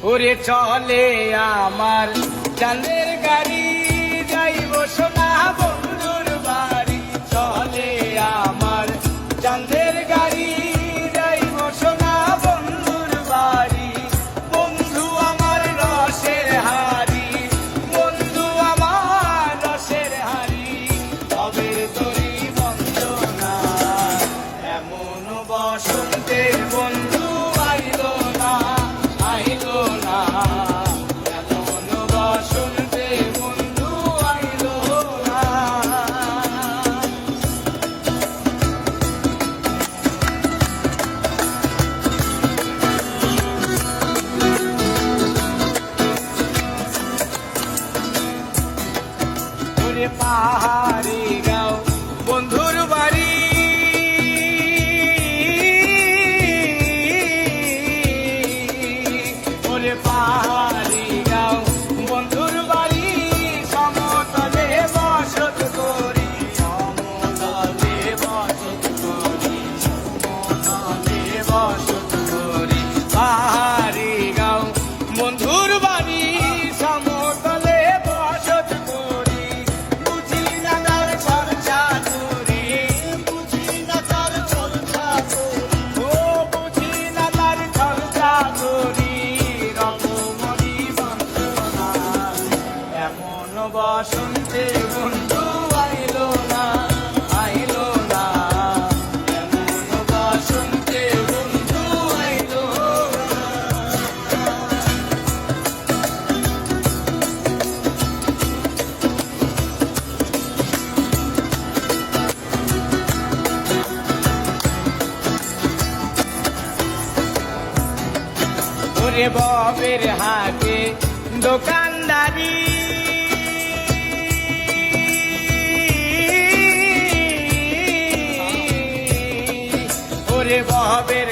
ওরে চলে আমার চাঁদের গাড়ি, যাইব সোনা বন্ধুর বাড়ি। চলে আমার চাঁদের গাড়ি, যাইব সোনা বন্ধুর বাড়ি। বন্ধু আমার রসের হাড়ি, বন্ধু আমার রসের হাড়ি। তবে তরি বন্দনা, এমন বসন্তের বন্ধু আইলো না, আইলো না। এমন বসন্তের বন্ধু আইলো না। ওরে পাহাড়ি গাঁও বন্ধুর বাড়ি, ওরে পাহাড়ি গাঁও বন্ধুর বাড়ি। সমতলে বসত করি, সমতলে বসত করি, সমতলে বসত করি। পাহাড়ি গাঁও বন্ধুর বাড়ি, সমতলে বসত করি। বুঝি না তার চর্চা করি, বুঝি না তার চর্চা করি, ও বুঝি না তার চর্চা করি। রকমরি বন্দনা, এমন বসন্তে বন্ধু আইলো না, আইলো না। এমন বসন্তে বন্ধু আইলো না। ওরে ববের হাতে দোকানদারি, ওরে ববের